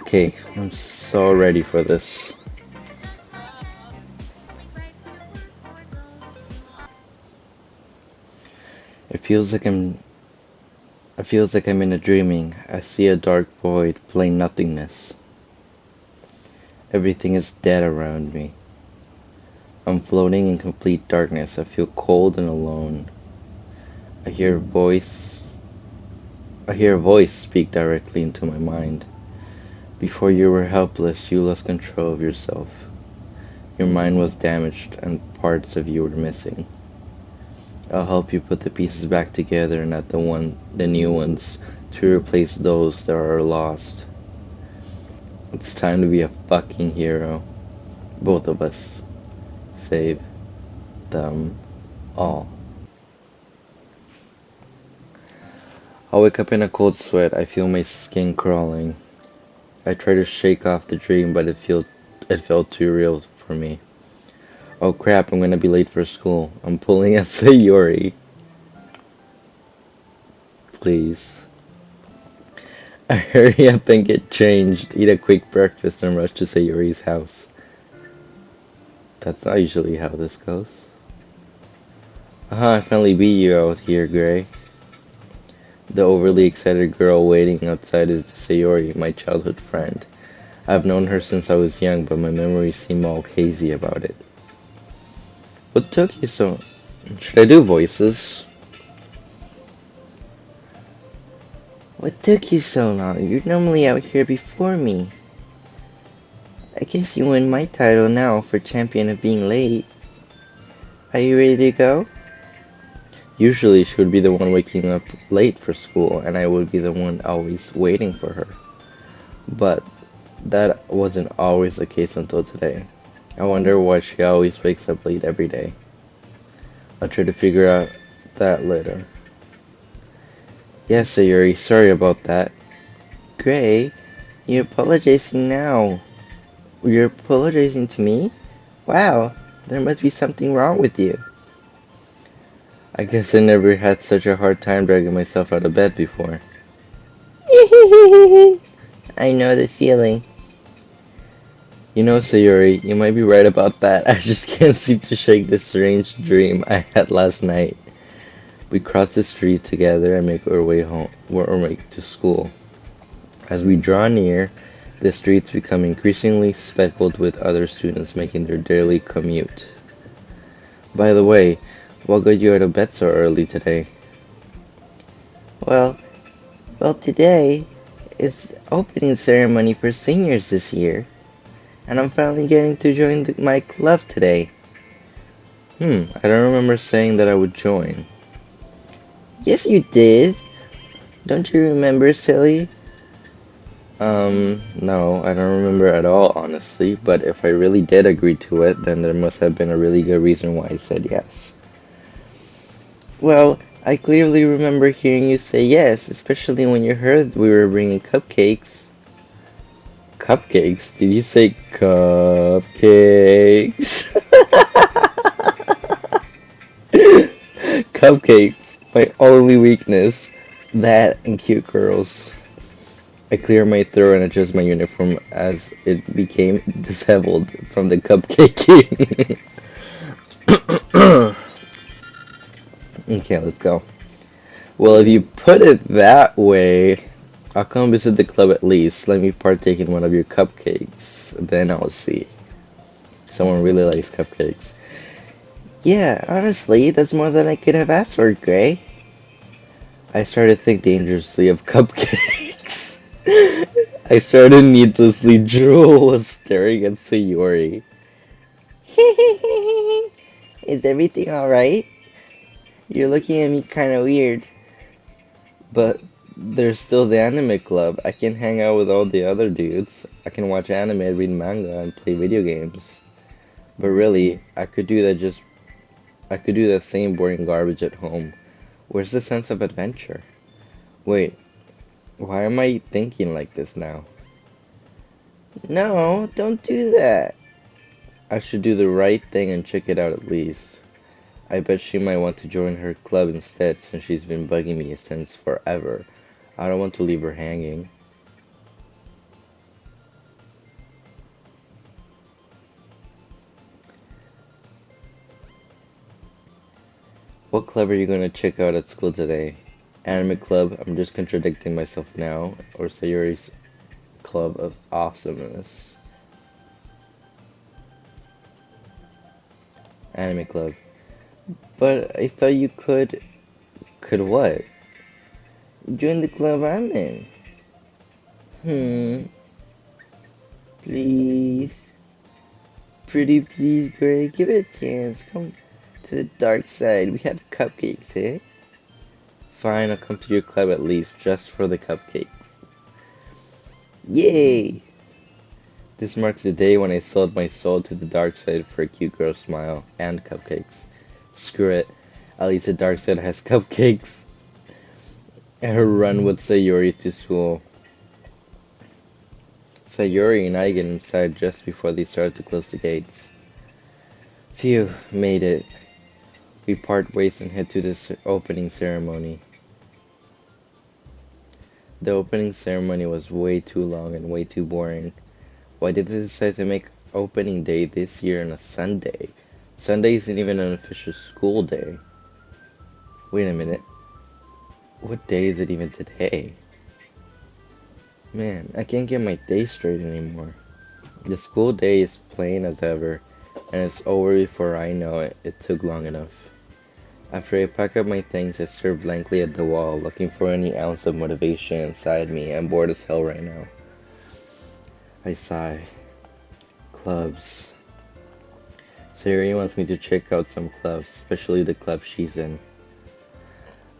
Okay, I'm so ready for this. It feels like I'm it feels like I'm in a dreaming. I see a dark void, plain nothingness. Everything is dead around me. I'm floating in complete darkness. I feel cold and alone. I hear a voice I hear a voice speak directly into my mind. Before you were helpless, you lost control of yourself. Your mind was damaged and parts of you were missing. I'll help you put the pieces back together and add the new ones to replace those that are lost. It's time to be a fucking hero. Both of us. Save them all. I wake up in a cold sweat. I feel my skin crawling. I try to shake off the dream, but it felt too real for me. Oh crap, I'm gonna be late for school. I'm pulling a Sayori. Please. I hurry up and get changed, eat a quick breakfast, and rush to Sayori's house. That's not usually how this goes. I finally beat you out here, Gray. The overly excited girl waiting outside is Sayori, my childhood friend. I've known her since I was young, but my memories seem all hazy about it. What took you so... Should I do voices? What took you so long? You're normally out here before me. I guess you win my title now for champion of being late. Are you ready to go? Usually she would be the one waking up late for school, and I would be the one always waiting for her. But that wasn't always the case until today. I wonder why she always wakes up late every day. I'll try to figure out that later. Yes, Sayuri, sorry about that. Gray, you're apologizing now. You're apologizing to me? Wow, there must be something wrong with you. I guess I never had such a hard time dragging myself out of bed before. I know the feeling. You know, Sayuri, you might be right about that. I just can't seem to shake this strange dream I had last night. We cross the street together and make our way home, or make to school. As we draw near, the streets become increasingly speckled with other students making their daily commute. By the way, what got you out of bed so early today? Well, today is opening ceremony for seniors this year, and I'm finally getting to join my club today. I don't remember saying that I would join. Yes, you did. Don't you remember, silly? No, I don't remember at all, honestly, but if I really did agree to it, then there must have been a really good reason why I said yes. Well, I clearly remember hearing you say yes, especially when you heard we were bringing cupcakes. Cupcakes? Did you say cupcakes? Cupcakes, my only weakness. That and cute girls. I clear my throat and adjust my uniform as it became disheveled from the cupcaking. Okay, let's go. Well, if you put it that way, I'll come visit the club at least. Let me partake in one of your cupcakes. Then I'll see. Someone really likes cupcakes. Yeah, honestly, that's more than I could have asked for, Gray. I started to think dangerously of cupcakes. I started needlessly drool while staring at Sayori. Is everything alright? You're looking at me kinda weird. But there's still the anime club. I can hang out with all the other dudes. I can watch anime, read manga, and play video games. But really, I could do that same boring garbage at home. Where's the sense of adventure? Wait, why am I thinking like this now? No, don't do that. I should do the right thing and check it out at least. I bet she might want to join her club instead since she's been bugging me since forever. I don't want to leave her hanging. What club are you going to check out at school today? Anime club, I'm just contradicting myself now, or Sayori's club of awesomeness? Anime club. But I thought you could... Could what? Join the club I'm in. Please. Pretty please, Gray, give it a chance. Come to the dark side. We have cupcakes, eh? Fine, I'll come to your club at least, just for the cupcakes. Yay! This marks the day when I sold my soul to the dark side for a cute girl smile and cupcakes. Screw it. At least the dark side has cupcakes. And her run with Sayori to school. Sayori and I get inside just before they start to close the gates. Phew, made it. We part ways and head to the opening ceremony. The opening ceremony was way too long and way too boring. Why did they decide to make opening day this year on a Sunday? Sunday isn't even an official school day. Wait a minute. What day is it even today? Man, I can't get my day straight anymore. The school day is plain as ever, and it's over before I know it. It took long enough. After I pack up my things, I stare blankly at the wall, looking for any ounce of motivation inside me. I'm bored as hell right now. I sigh. Clubs. Sayori wants me to check out some clubs, especially the club she's in.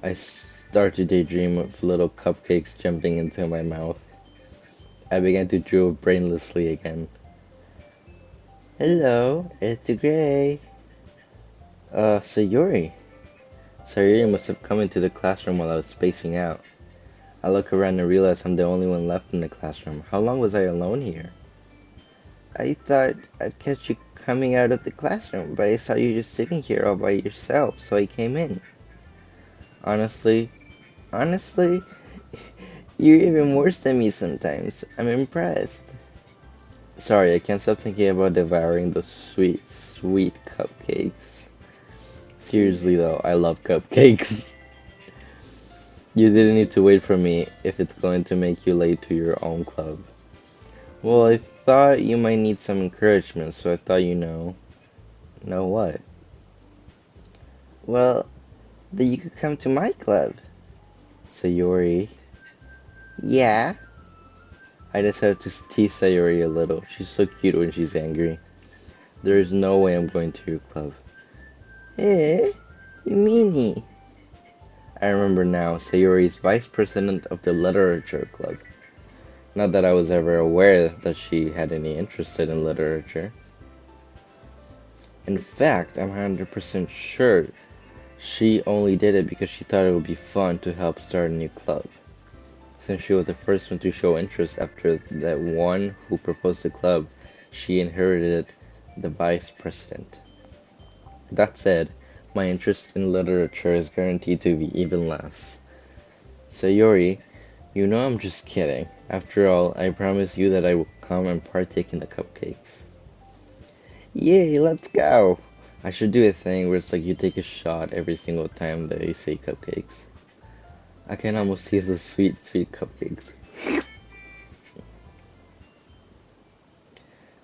I start to daydream of little cupcakes jumping into my mouth. I began to drool brainlessly again. Hello, it's Gray. Sayori. Sayori must have come into the classroom while I was spacing out. I look around and realize I'm the only one left in the classroom. How long was I alone here? I thought I'd catch you coming out of the classroom, but I saw you just sitting here all by yourself, so I came in. Honestly, you're even worse than me sometimes. I'm impressed. Sorry, I can't stop thinking about devouring those sweet, sweet cupcakes. Seriously though, I love cupcakes. You didn't need to wait for me if it's going to make you late to your own club. Well, I thought you might need some encouragement, so I thought Know what? Well, that you could come to my club. Sayori. Yeah? I decided to tease Sayori a little. She's so cute when she's angry. There is no way I'm going to your club. Eh? You meanie? I remember now, Sayori is vice president of the literature club. Not that I was ever aware that she had any interest in literature. In fact, I'm 100% sure she only did it because she thought it would be fun to help start a new club. Since she was the first one to show interest after that one who proposed the club, she inherited the vice president. That said, my interest in literature is guaranteed to be even less. Sayori, you know I'm just kidding. After all, I promise you that I will come and partake in the cupcakes. Yay, let's go! I should do a thing where it's like you take a shot every single time they say cupcakes. I can almost taste the sweet, sweet cupcakes.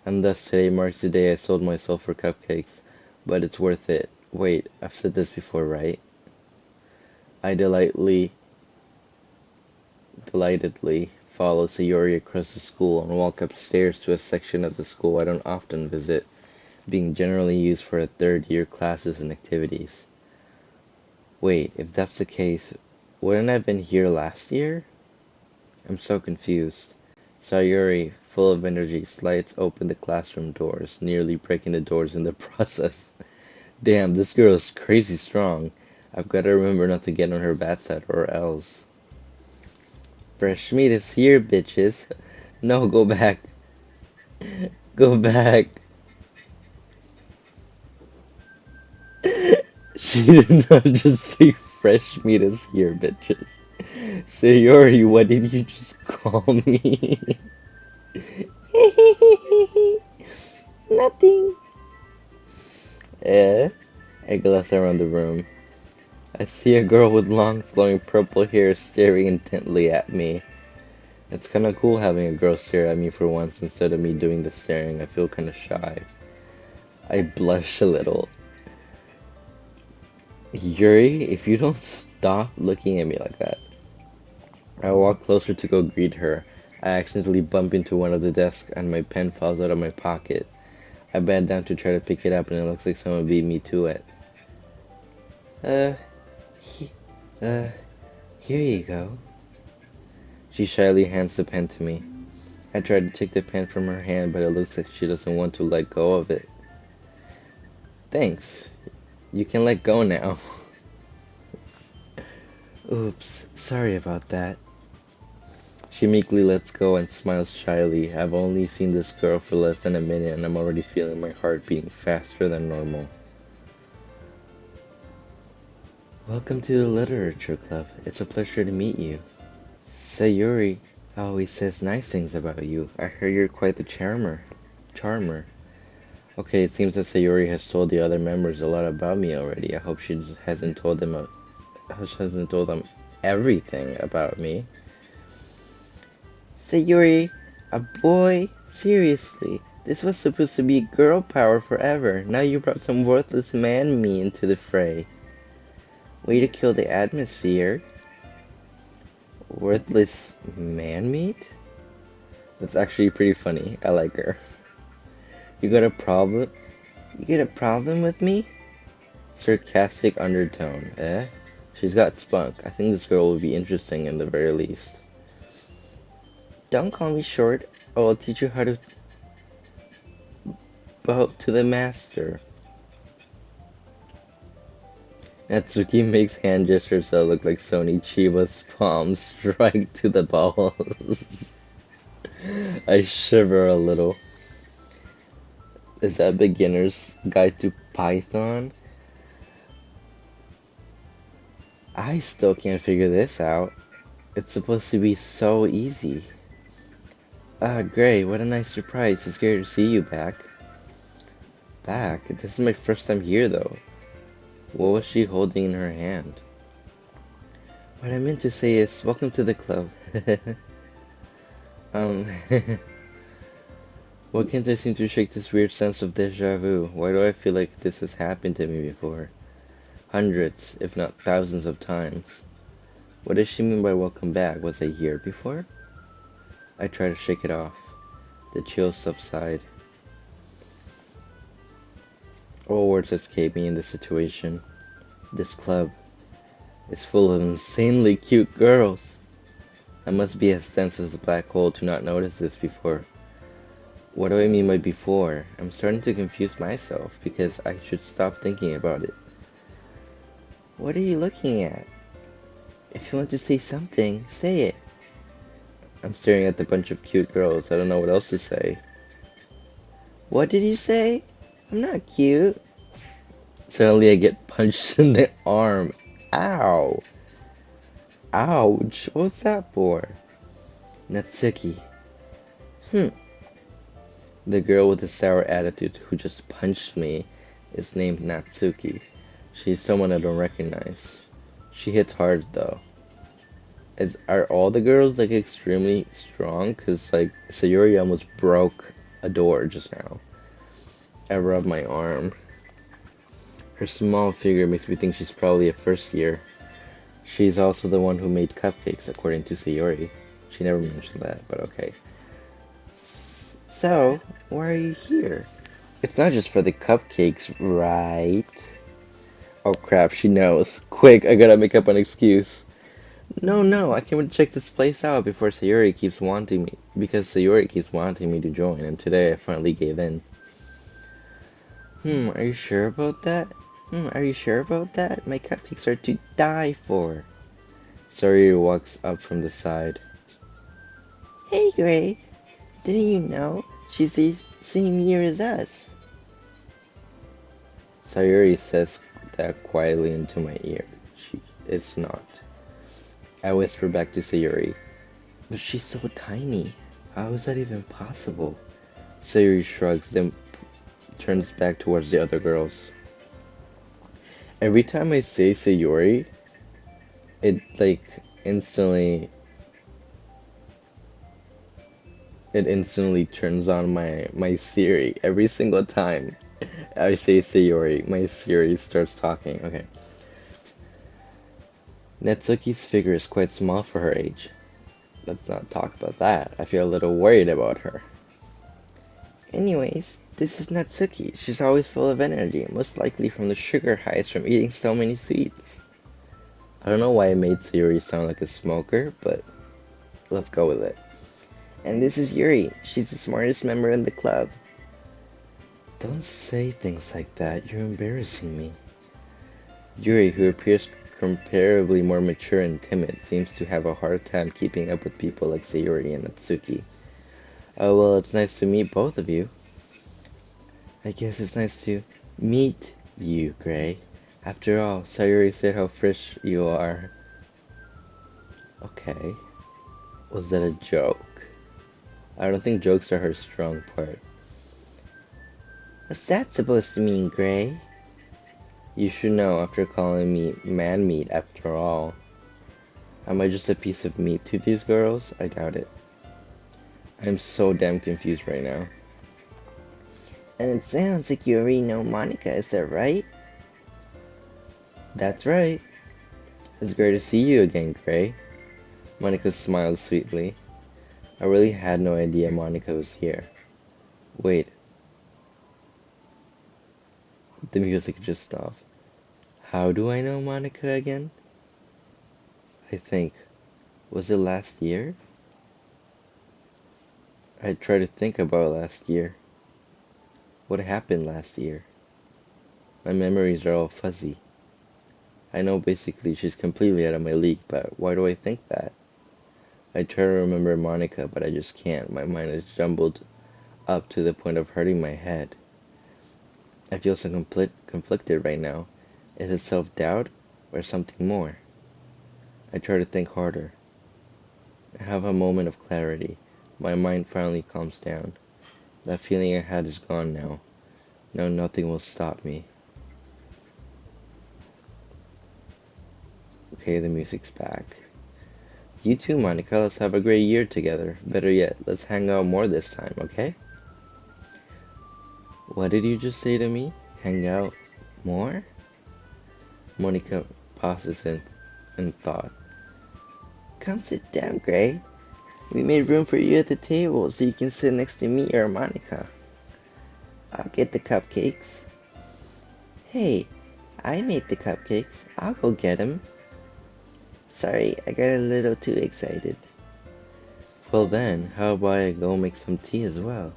And thus today marks the day I sold myself for cupcakes, but it's worth it. Wait, I've said this before, right? I delightedly follow Sayori across the school and walk upstairs to a section of the school I don't often visit, being generally used for third-year classes and activities. Wait, if that's the case, wouldn't I have been here last year? I'm so confused. Sayori, full of energy, slides open the classroom doors, nearly breaking the doors in the process. Damn, this girl is crazy strong. I've got to remember not to get on her bad side or else. Fresh meat is here, bitches. No, go back. Go back. She did not just say fresh meat is here, bitches. Sayori, what did you just call me? Nothing. I glanced around the room. I see a girl with long flowing purple hair staring intently at me. It's kinda cool having a girl stare at me for once instead of me doing the staring. I feel kinda shy. I blush a little. Yuri, if you don't stop looking at me like that. I walk closer to go greet her. I accidentally bump into one of the desks and my pen falls out of my pocket. I bend down to try to pick it up and it looks like someone beat me to it. Uh, he, uh, here you go. She shyly hands the pen to me. I try to take the pen from her hand, but it looks like she doesn't want to let go of it. Thanks. You can let go now. Oops, sorry about that. She meekly lets go and smiles shyly. I've only seen this girl for less than a minute and I'm already feeling my heart beating faster than normal. Welcome to the Literature Club. It's a pleasure to meet you. Sayuri always says nice things about you. I hear you're quite the charmer. Okay, it seems that Sayuri has told the other members a lot about me already. I hope she hasn't told them everything about me. Sayuri, a boy? Seriously, this was supposed to be girl power forever. Now you brought some worthless man me into the fray. Way to kill the atmosphere. Worthless man meat? That's actually pretty funny. I like her. You got a problem? You get a problem with me? Sarcastic undertone, eh? She's got spunk. I think this girl will be interesting in the very least. Don't call me short, or I'll teach you how to bow to the master. Natsuki makes hand gestures that look like Sony Chiba's palms strike to the balls. I shiver a little. Is that beginner's guide to Python? I still can't figure this out. It's supposed to be so easy. Ah, great, what a nice surprise. It's great to see you back. Back? This is my first time here, though. What was she holding in her hand? What I meant to say is, welcome to the club. um, Why can't I seem to shake this weird sense of deja vu? Why do I feel like this has happened to me before? Hundreds, if not thousands of times. What does she mean by welcome back? Was I here before? I try to shake it off. The chills subside. All words escape me in this situation. This club is full of insanely cute girls. I must be as dense as a black hole to not notice this before. What do I mean by before? I'm starting to confuse myself because I should stop thinking about it. What are you looking at? If you want to say something, say it. I'm staring at the bunch of cute girls. I don't know what else to say. What did you say? I'm not cute. Suddenly I get punched in the arm. Ow. Ouch. What's that for? Natsuki. The girl with the sour attitude who just punched me is named Natsuki. She's someone I don't recognize. She hits hard though. Are all the girls like extremely strong? Cause like Sayuri almost broke a door just now. I rub my arm. Her small figure makes me think she's probably a first year. She's also the one who made cupcakes, according to Sayuri. She never mentioned that, but okay. So, why are you here? It's not just for the cupcakes, right? Oh crap, she knows. Quick, I gotta make up an excuse. No, I came to check this place out before Sayuri keeps wanting me. Because Sayuri keeps wanting me to join, and today I finally gave in. Are you sure about that? Are you sure about that? My cupcakes are to die for. Sayuri walks up from the side. Hey, Gray. Didn't you know? She's the same year as us. Sayuri says that quietly into my ear. She is not. I whisper back to Sayuri. But she's so tiny. How is that even possible? Sayuri shrugs, then turns back towards the other girls. Every time I say Sayori, it instantly instantly turns on my Siri. Every single time I say Sayori, my Siri starts talking. Okay. Netsuki's figure is quite small for her age. Let's not talk about that. I feel a little worried about her. Anyways, this is Natsuki. She's always full of energy, most likely from the sugar highs from eating so many sweets. I don't know why I made Sayori sound like a smoker, but let's go with it. And this is Yuri. She's the smartest member in the club. Don't say things like that. You're embarrassing me. Yuri, who appears comparably more mature and timid, seems to have a hard time keeping up with people like Sayori and Natsuki. Oh well, it's nice to meet both of you. I guess it's nice to meet you, Gray. After all, Sayori said how fresh you are. Okay. Was that a joke? I don't think jokes are her strong part. What's that supposed to mean, Gray? You should know after calling me man meat after all. Am I just a piece of meat to these girls? I doubt it. I'm so damn confused right now. And it sounds like you already know Monica, is that right? That's right. It's great to see you again, Gray. Monica smiled sweetly. I really had no idea Monica was here. Wait. The music just stopped. How do I know Monica again? I think. Was it last year? I tried to think about last year. What happened last year? My memories are all fuzzy. I know basically she's completely out of my league, but why do I think that? I try to remember Monica, but I just can't. My mind is jumbled up to the point of hurting my head. I feel so conflicted right now. Is it self-doubt or something more? I try to think harder. I have a moment of clarity. My mind finally calms down. That feeling I had is gone now. Now nothing will stop me. Okay, the music's back. You too, Monica. Let's have a great year together. Better yet, let's hang out more this time, okay? What did you just say to me? Hang out more? Monica pauses in thought. Come sit down, Gray. We made room for you at the table so you can sit next to me or Monica. I'll get the cupcakes. Hey, I made the cupcakes. I'll go get 'em. Sorry, I got a little too excited. Well then, how about I go make some tea as well?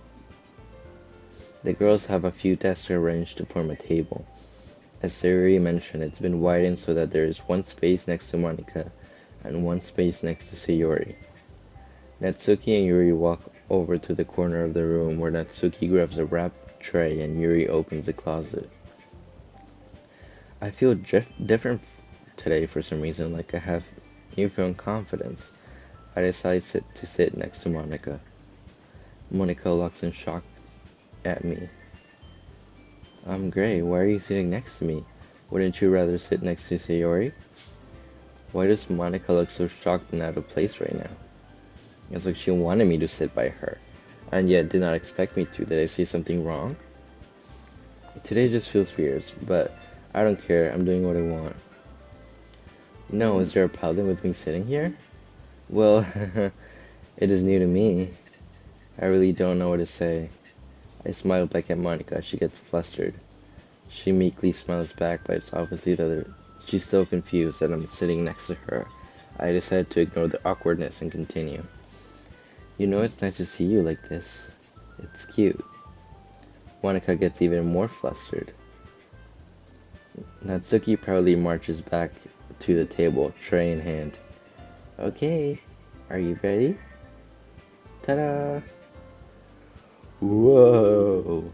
The girls have a few desks arranged to form a table. As Sayori mentioned, it's been widened so that there is one space next to Monica and one space next to Sayori. Natsuki and Yuri walk over to the corner of the room where Natsuki grabs a wrap tray and Yuri opens the closet. I feel different today for some reason, like I have newfound confidence. I decide to sit next to Monica. Monica looks in shock at me. I'm Gray, why are you sitting next to me? Wouldn't you rather sit next to Sayori? Why does Monica look so shocked and out of place right now? It's like she wanted me to sit by her, and yet did not expect me to. Did I say something wrong? Today just feels weird, but I don't care. I'm doing what I want. No, is there a problem with me sitting here? Well, it is new to me. I really don't know what to say. I smile back at Monica. She gets flustered. She meekly smiles back, but it's obviously that she's so confused that I'm sitting next to her. I decide to ignore the awkwardness and continue. You know, it's nice to see you like this. It's cute. Monica gets even more flustered. Natsuki proudly marches back to the table, tray in hand. Okay, are you ready? Ta-da! Whoa!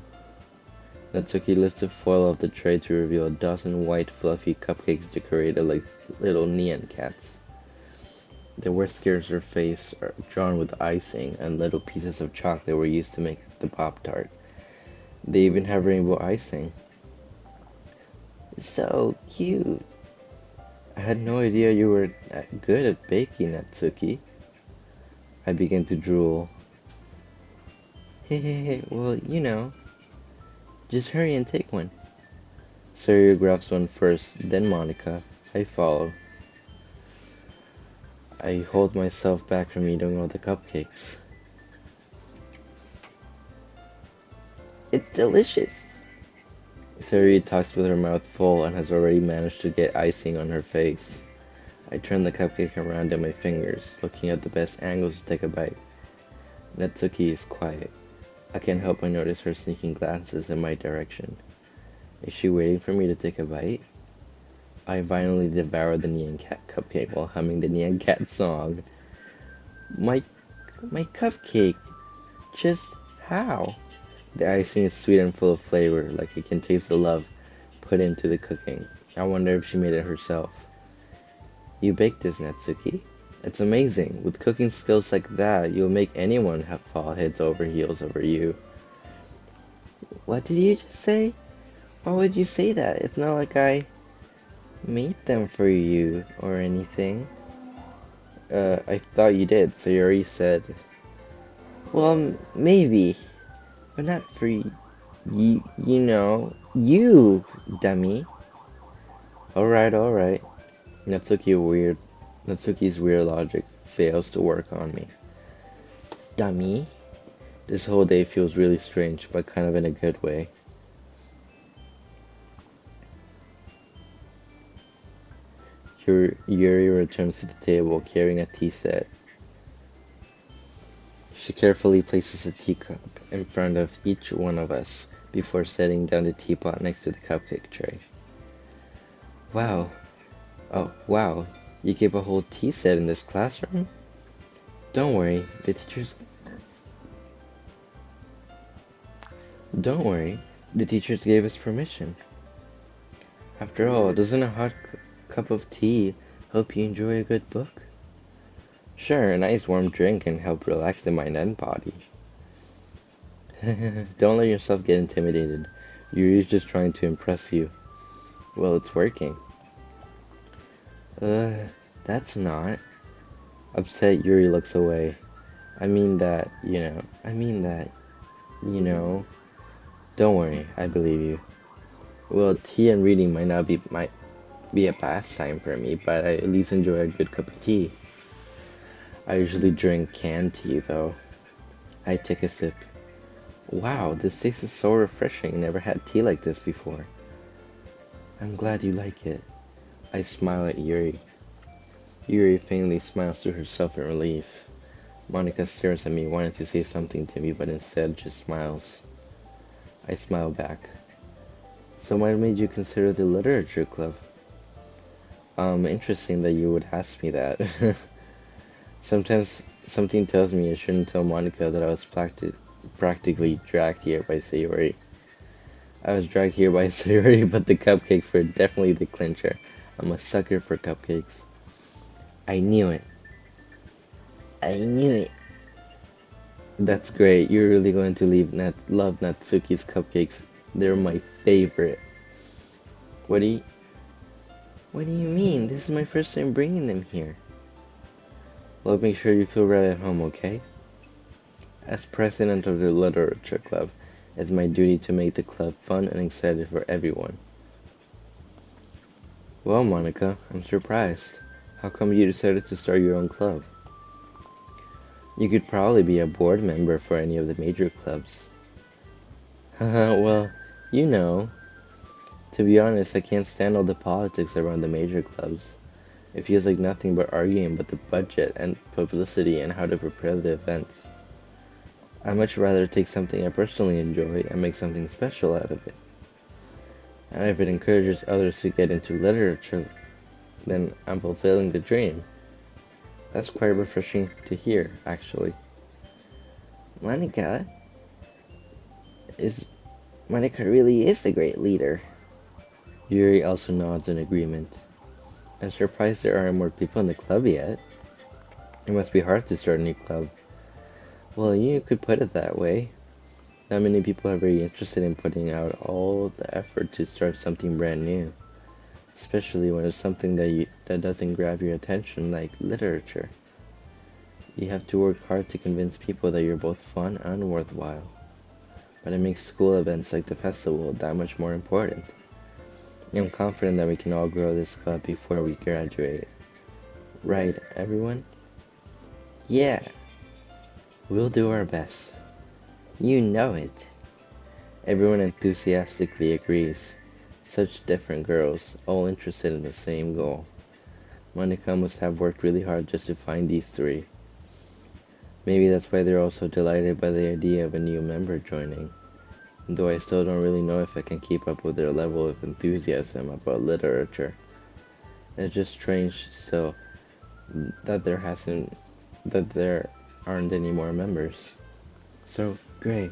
Natsuki lifts the foil of the tray to reveal a dozen white, fluffy cupcakes decorated like little neon cats. The whiskers of her face are drawn with icing, and little pieces of chocolate were used to make the Pop-Tart. They even have rainbow icing. So cute. I had no idea you were that good at baking, Natsuki. I began to drool. Hey, well, just hurry and take one. Saria grabs one first, then Monica. I follow. I hold myself back from eating all the cupcakes. It's delicious. Saria talks with her mouth full and has already managed to get icing on her face. I turn the cupcake around in my fingers, looking at the best angles to take a bite. Natsuki is quiet. I can't help but notice her sneaking glances in my direction. Is she waiting for me to take a bite? I violently devour the Nyan Cat cupcake while humming the Nyan Cat song. My, my cupcake. Just how? The icing is sweet and full of flavor, like it can taste the love put into the cooking. I wonder if she made it herself. You baked this, Natsuki? It's amazing. With cooking skills like that, you'll make anyone fall heads over heels over you. What did you just say? Why would you say that? It's not like I made them for you or anything. I thought you did, so you already said. Well, maybe, but not for you, dummy. Alright. Natsuki's weird logic fails to work on me. Dummy. This whole day feels really strange, but kind of in a good way. Yuri returns to the table carrying a tea set. She carefully places a teacup in front of each one of us before setting down the teapot next to the cupcake tray. Wow. Oh, wow. You keep a whole tea set in this classroom? Don't worry, the teachers gave us permission. After all, doesn't a hot cup of tea help you enjoy a good book? Sure, a nice warm drink can help relax the mind and body. Don't let yourself get intimidated. Yuri's just trying to impress you. Well, it's working. That's not. Upset, Yuri looks away. I mean that. Don't worry, I believe you. Well, tea and reading might be a pastime for me, but I at least enjoy a good cup of tea. I usually drink canned tea, though. I take a sip. Wow, this taste is so refreshing. Never had tea like this before. I'm glad you like it. I smile at Yuri. Yuri faintly smiles to herself in relief. Monica stares at me, wanting to say something to me, but instead just smiles. I smile back. So what made you consider the literature club? Interesting that you would ask me that. Sometimes something tells me I shouldn't tell Monica that I was practically dragged here by Sayori. I was dragged here by Sayori, but the cupcakes were definitely the clincher. I'm a sucker for cupcakes. I knew it. That's great. You're really going to love Natsuki's cupcakes. They're my favorite. What do you mean? This is my first time bringing them here. Well, make sure you feel right at home, okay? As president of the literature club, it's my duty to make the club fun and exciting for everyone. Well, Monica, I'm surprised. How come you decided to start your own club? You could probably be a board member for any of the major clubs. Haha, well, you know. To be honest, I can't stand all the politics around the major clubs. It feels like nothing but arguing about the budget and publicity and how to prepare the events. I'd much rather take something I personally enjoy and make something special out of it. And if it encourages others to get into literature, then I'm fulfilling the dream. That's quite refreshing to hear, actually. Monica is Monica really is a great leader. Yuri also nods in agreement. I'm surprised there aren't more people in the club yet. It must be hard to start a new club. Well, you could put it that way. Not many people are very interested in putting out all the effort to start something brand new. especially when it's something that doesn't grab your attention like literature. You have to work hard to convince people that you're both fun and worthwhile. But it makes school events like the festival that much more important. I'm confident that we can all grow this club before we graduate. Right, everyone? Yeah, we'll do our best. You know it. Everyone enthusiastically agrees. Such different girls, all interested in the same goal. Monica must have worked really hard just to find these three. Maybe that's why they're all so delighted by the idea of a new member joining. Though I still don't really know if I can keep up with their level of enthusiasm about literature. It's just strange still that there aren't any more members. So, Gray,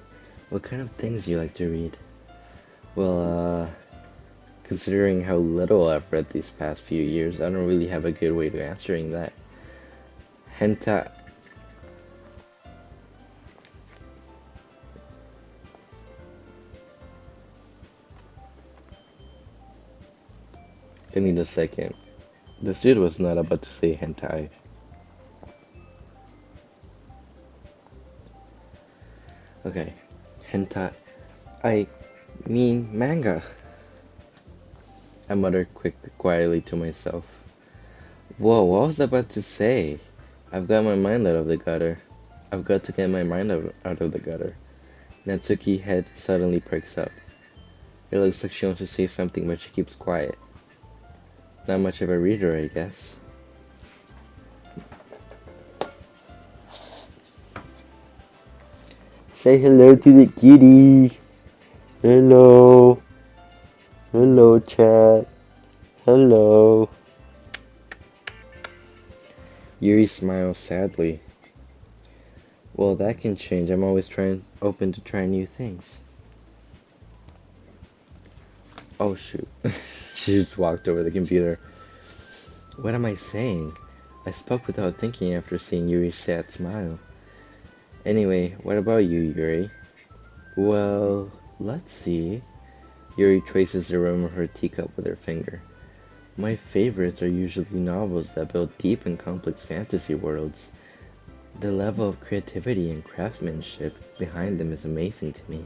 what kind of things do you like to read? Well, considering how little I've read these past few years, I don't really have a good way to answering that. Hentai. I need a second. This dude was not about to say hentai. Okay. Hentai. I mean manga. I muttered quietly to myself. Whoa, what was I about to say? I've got my mind out of the gutter. I've got to get my mind out of the gutter. Natsuki's head suddenly perks up. It looks like she wants to say something, but she keeps quiet. Not much of a reader, I guess. Say hello to the kitty. Hello. Hello, chat. Hello. Yuri smiles sadly. Well, that can change. I'm always open to try new things. Oh shoot. She just walked over the computer. What am I saying? I spoke without thinking after seeing Yuri's sad smile. Anyway, what about you, Yuri? Well, let's see. Yuri traces the rim of her teacup with her finger. My favorites are usually novels that build deep and complex fantasy worlds. The level of creativity and craftsmanship behind them is amazing to me.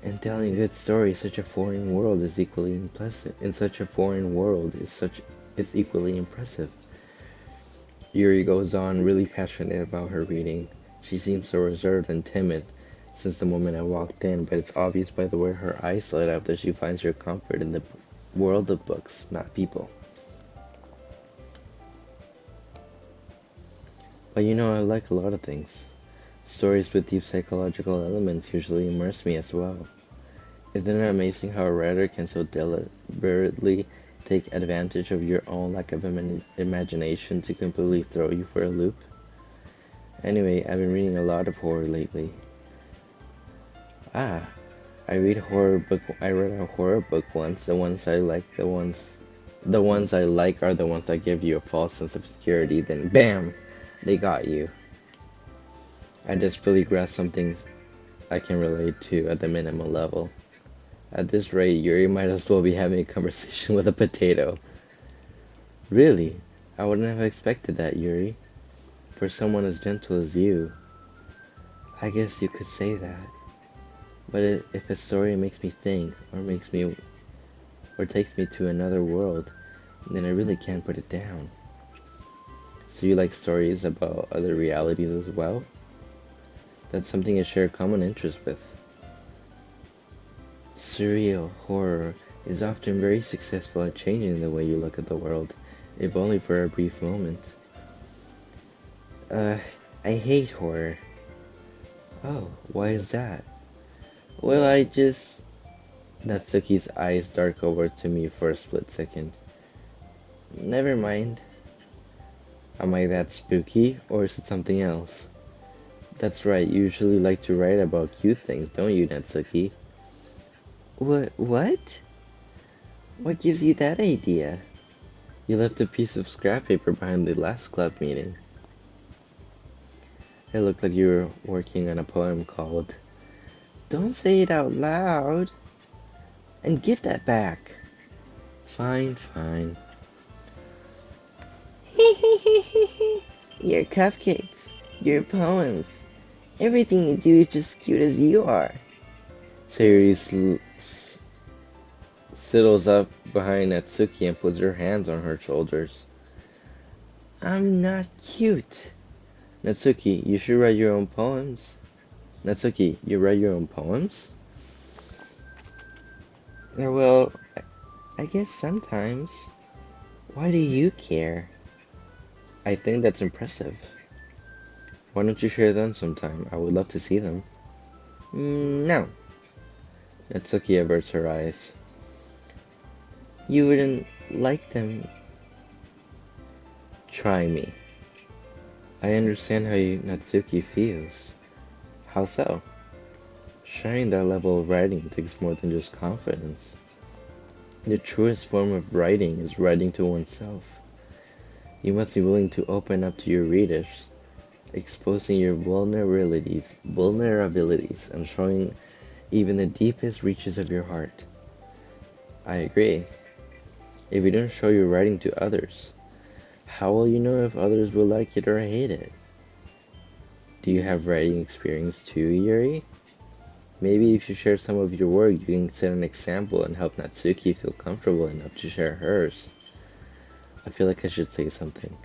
And telling a good story in such a foreign world is equally impressive. Is equally impressive. Yuri goes on, really passionate about her reading. She seems so reserved and timid since the moment I walked in, but it's obvious by the way her eyes light up that she finds her comfort in the world of books, not people. But you know, I like a lot of things. Stories with deep psychological elements usually immerse me as well. Isn't it amazing how a writer can so deliberately take advantage of your own lack of imagination to completely throw you for a loop? Anyway, I've been reading a lot of horror lately. Ah, I read a horror book once. The ones I like are the ones that give you a false sense of security. Then, bam, they got you. I just really grasped something I can relate to at the minimal level. At this rate, Yuri might as well be having a conversation with a potato. Really? I wouldn't have expected that, Yuri. For someone as gentle as you. I guess you could say that. But if a story makes me think, or takes me to another world, then I really can't put it down. So you like stories about other realities as well? That's something I share a common interest with. Surreal horror is often very successful at changing the way you look at the world, if only for a brief moment. Uh, I hate horror. Oh, why is that? Well, Natsuki's eyes dark over to me for a split second. Never mind. Am I that spooky, or is it something else? That's right, you usually like to write about cute things, don't you, Natsuki? What? What gives you that idea? You left a piece of scrap paper behind the last club meeting. It looked like you were working on a poem called Don't Say It Out Loud! And give that back! Fine, fine. Your cupcakes, your poems, everything you do is just cute as you are. Sayuri sidles up behind Natsuki and puts her hands on her shoulders. I'm not cute. Natsuki, you should write your own poems. Natsuki, you write your own poems? Well, I guess sometimes. Why do you care? I think that's impressive. Why don't you share them sometime? I would love to see them. No. Natsuki averts her eyes. You wouldn't like them. Try me. I understand how Natsuki feels. How so? Sharing that level of writing takes more than just confidence. The truest form of writing is writing to oneself. You must be willing to open up to your readers, exposing your vulnerabilities, and showing even the deepest reaches of your heart. I agree. If you don't show your writing to others, how will you know if others will like it or hate it? Do you have writing experience too, Yuri? Maybe if you share some of your work, you can set an example and help Natsuki feel comfortable enough to share hers. I feel like I should say something.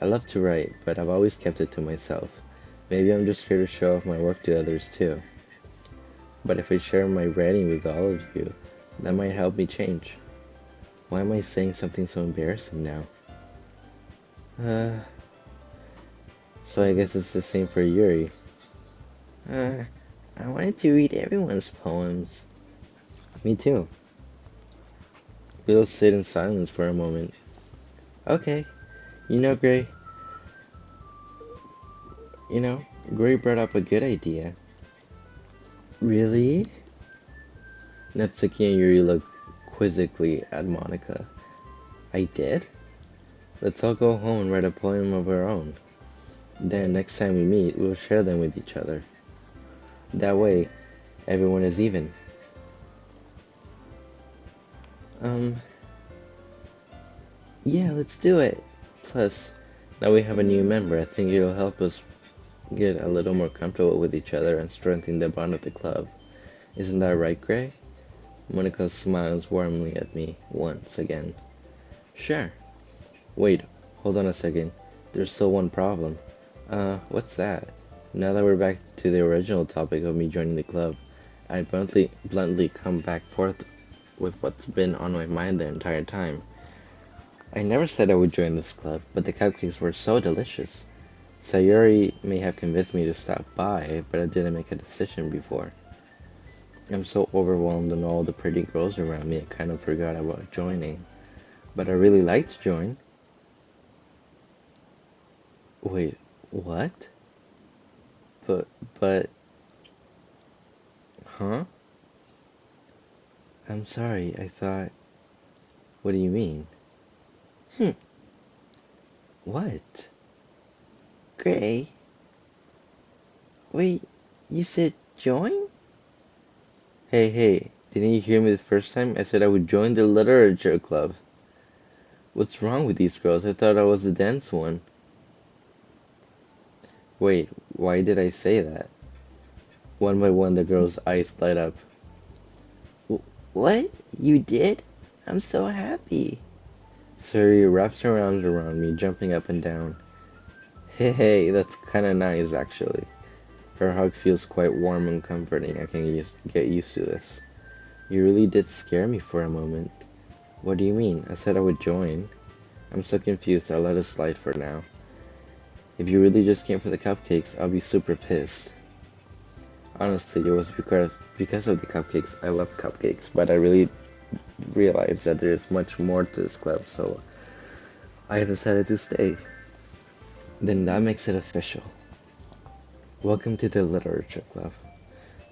I love to write, but I've always kept it to myself. Maybe I'm just scared to show off my work to others too. But if I share my writing with all of you, that might help me change. Why am I saying something so embarrassing now? So I guess it's the same for Yuri. I wanted to read everyone's poems. Me too. We'll sit in silence for a moment. Okay, Gray. Gray brought up a good idea. Really? Natsuki and Yuri look quizzically at Monica. I did? Let's all go home and write a poem of our own. Then next time we meet, we'll share them with each other. That way, everyone is even. Yeah, let's do it. Plus, now we have a new member. I think it'll help us get a little more comfortable with each other and strengthen the bond of the club. Isn't that right, Gray? Monica smiles warmly at me once again. Sure. Wait, hold on a second. There's still one problem. What's that? Now that we're back to the original topic of me joining the club, I bluntly come back forth with what's been on my mind the entire time. I never said I would join this club, but the cupcakes were so delicious. Sayuri may have convinced me to stop by, but I didn't make a decision before. I'm so overwhelmed and all the pretty girls around me, I kind of forgot about joining. But I really like to join. Wait, what? But, but, huh? I'm sorry, I thought... What do you mean? What? Gray? Wait, you said join? Hey, didn't you hear me the first time? I said I would join the literature club. What's wrong with these girls? I thought I was the dance one. Wait, why did I say that? One by one, the girl's eyes light up. What? You did? I'm so happy. Suri wraps her arms around me, jumping up and down. Hey, that's kinda nice, actually. Her hug feels quite warm and comforting. I can get used to this. You really did scare me for a moment. What do you mean? I said I would join. I'm so confused, I'll let it slide for now. If you really just came for the cupcakes, I'll be super pissed. Honestly, it was because of the cupcakes. I love cupcakes, but I really realized that there's much more to this club, so I decided to stay. Then that makes it official. Welcome to the Literature Club.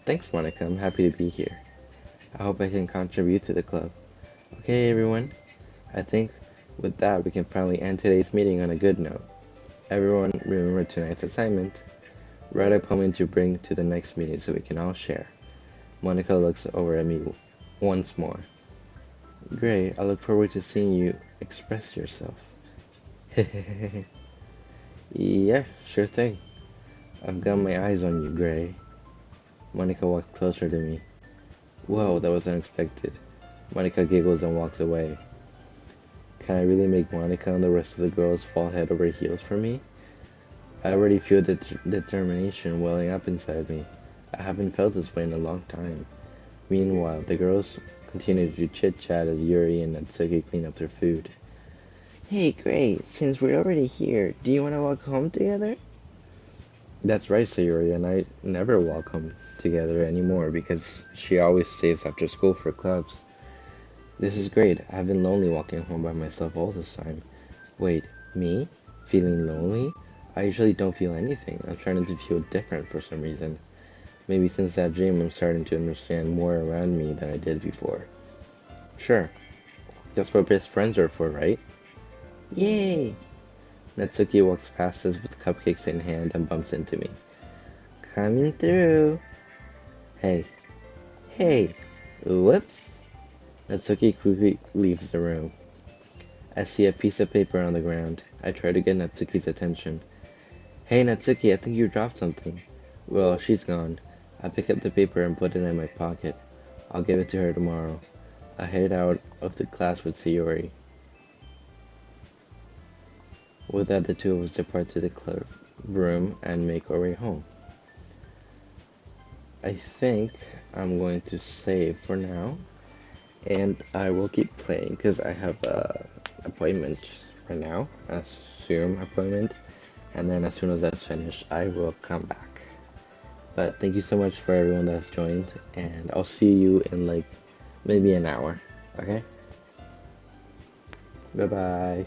Thanks, Monica. I'm happy to be here. I hope I can contribute to the club. Okay, everyone. I think with that, we can finally end today's meeting on a good note. Everyone, remember tonight's assignment. Write a poem to bring to the next meeting so we can all share. Monica looks over at me once more. Great, I look forward to seeing you express yourself. Yeah, sure thing. I've got my eyes on you, Gray. Monica walked closer to me. Whoa, that was unexpected. Monica giggles and walks away. Can I really make Monica and the rest of the girls fall head over heels for me? I already feel determination welling up inside me. I haven't felt this way in a long time. Meanwhile, the girls continue to chit-chat as Yuri and Natsuki clean up their food. Hey, great. Since we're already here, do you want to walk home together? That's right, Sayuri, and I never walk home together anymore because she always stays after school for clubs. This is great. I've been lonely walking home by myself all this time. Wait, me? Feeling lonely? I usually don't feel anything. I'm starting to feel different for some reason. Maybe since that dream, I'm starting to understand more around me than I did before. Sure, that's what best friends are for, right? Yay! Natsuki walks past us with cupcakes in hand and bumps into me. Coming through! Hey, hey! Whoops! Natsuki quickly leaves the room. I see a piece of paper on the ground. I try to get Natsuki's attention. Hey Natsuki, I think you dropped something. Well, she's gone. I pick up the paper and put it in my pocket. I'll give it to her tomorrow. I head out of the class with Sayori. With that, the two of us depart to the club room and make our way home. I think I'm going to save for now, and I will keep playing because I have a appointment right now, a Zoom appointment, and then as soon as that's finished, I will come back. But thank you so much for everyone that's joined, and I'll see you in like maybe an hour. Okay? Bye bye.